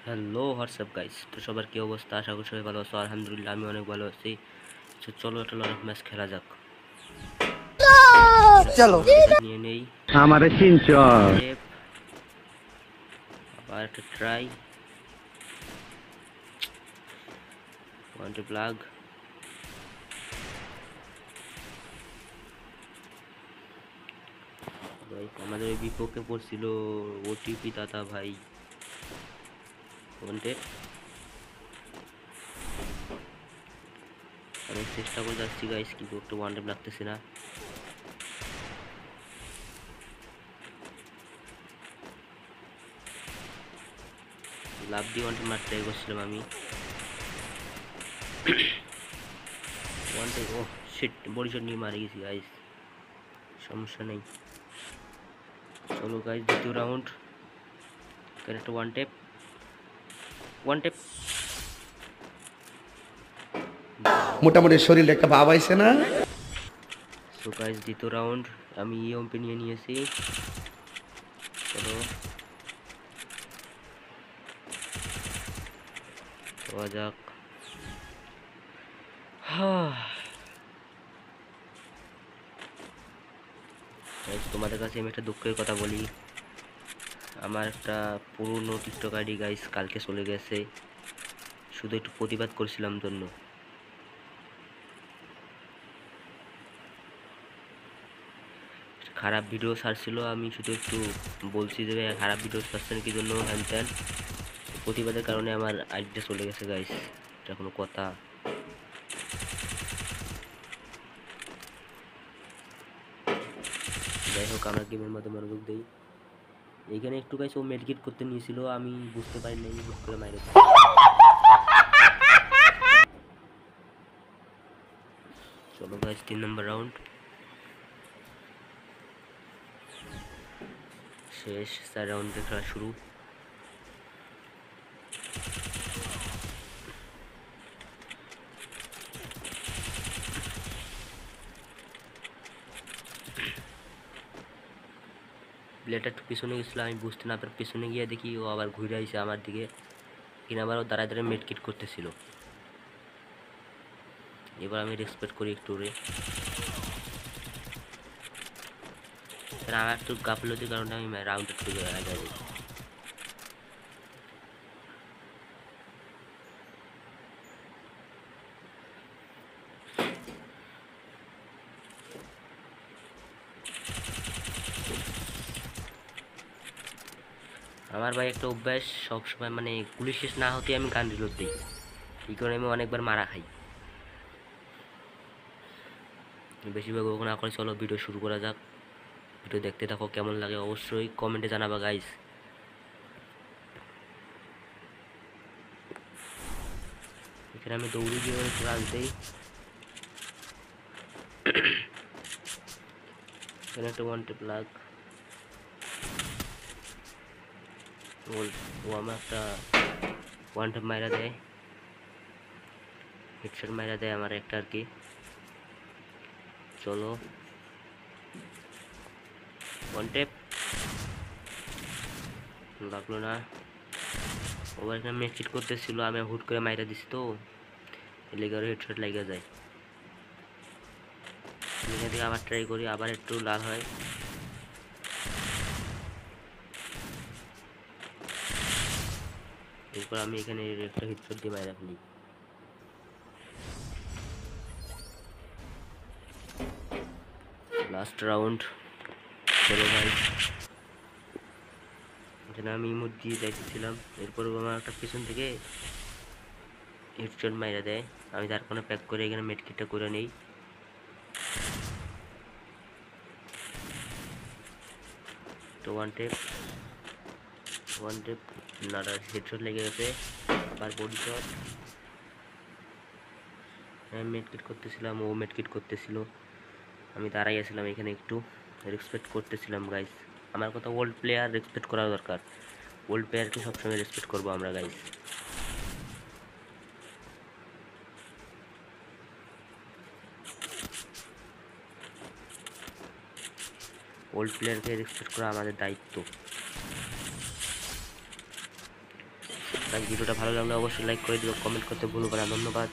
Hello WhatsApp guys, তো সবার কি অবস্থা? আশা করি সবাই ভালো আছো। আলহামদুলিল্লাহ আমি অনেক ভালো আছি। তো চলো একটা লড়াই ম্যাচ খেলা যাক। চলো নিয়ে নেই আমারে চিনছ? টেপ, আবার একটা ট্রাই, ওয়ান টু প্লাগ। ভাই আমাদের ওই বিপক্ষে পড়ছিল ওটিপি দাদা ভাই। ওয়ান টেপ, আমি চেষ্টা করে যাচ্ছি গাইস, কিন্তু একটু ওয়ান টেপ লাগতেছে না। লাভ দিয়ে ওয়ান টেপ মারতে ট্রাই করছিলাম আমি। ওয়ান টেপ, ও শিট, বডি শট নিয়ে মারে গেছি গাইস। সমস্যা নেই, চলো গাইস দ্বিতীয় রাউন্ড। একটা ওয়ান টেপ, ওয়ান টেপ। মোটামুটি শরীরে একটা ভাব আইছে না। সো গাইস দ্বিতীয় রাউন্ড আমি ইএমপি নিয়ে নিয়েছি। চলো যাওয়া যাক। গাইস তোমাদের কাছে আমি একটা দুঃখের কথা বলি, আমার একটা পুরনো টিকটক আইডি গাইস কালকে চলে গেছে, শুধু একটু প্রতিবাদ করছিলাম জন্য। খারাপ ভিডিও ছাড়ছিল, আমি শুধু একটু বলছি যে খারাপ ভিডিও ছাড়ছেন কি জন্য, হ্যান ত্যান। প্রতিবাদের কারণে আমার আইডিটা চলে গেছে গাইস, এটা কোনো কথা? যাই হোক, আমরা গেমের মধ্যে মনোযোগ দিই। এইখানে একটু গাইস ও মেডিকেট করতে নিয়েছিল, আমি বুঝতে পারি নাই, হুট করে মাইরে। চলো গাইস 3 নম্বর রাউন্ড শেষ, 4 রাউন্ডের খেলা শুরু। প্লেয়ারটা একটু পিছনে গেছিল, আমি বুঝতে না পারে পিছনে গিয়ে দেখি ও আবার ঘুরে আইছে আমার দিকে, কিনা আবার ও দাঁড়ায় দাঁড়ায় মেডকিট করতেছিল। এবার আমি রেসপেক্ট করি একটু রে, আমার একটু গাফলতির কারণে আমি রাউন্ড একটু আগে। আমার ভাই একটা অভ্যাস, সবসময় মানে গুলি শেষ না হতে আমি গান রিলোড দিই, এই কারণে আমি অনেকবার মারা খাই। বেশিরভাগ ওরকম না করে চলো ভিডিও শুরু করা যাক। ভিডিও দেখতে থাকো, কেমন লাগে অবশ্যই কমেন্টে জানাবা গাইস। এখানে আমি দৌড়ে গিয়ে একটু রান দিই। এখানে একটা ওয়ান টেপ লাগ, ও আমার একটা ওয়ান টেপ মাইরা দেয়, হেডশট মাইরা দেয় আমার একটা আর কি। চলো ওয়ান টেপ, লাগলো না। ওবার এখানে মেকচিট করতেছিল, আমি হুট করে মাইরা দিছি, তো লেগে হেডশট লেগে যায়। এখান থেকে আবার ট্রাই করি, আবার একটু লাল হয়। এরপর আমি এখানে একটা হেডশট দিয়ে মাইরা ফেলি। লাস্ট রাউন্ড, চলো ভাই। এখানে আমি ইমোট দিয়ে যাইতেছিলাম, এরপর আমার একটা পিছন থেকে হেডশট মাইরা দেয়, আমি তার কোনো প্যাক করে এখানে মেডকিটটা করে নেই। তো ওয়ান টেপ না, হেডশট লেগে গেছে, আবার বডি শট। আমি মেডকিট করতেছিলাম, ও মেডকিট করতেছিল, আমি দাঁড়াই আছিলাম এখানে একটু রেসপেক্ট করতেছিলাম গাইস। আমার কথা, ওল্ড প্লেয়ার রেসপেক্ট করা দরকার, ওল্ড প্লেয়ারকে সবসময় রেসপেক্ট করবো আমরা গাইস। ওল্ড প্লেয়ারকে রেসপেক্ট করা আমাদের দায়িত্ব। গাইস ভিডিওটা ভালো লাগলে অবশ্যই লাইক করে দিও, কমেন্ট করতে ভুলবে না। ধন্যবাদ।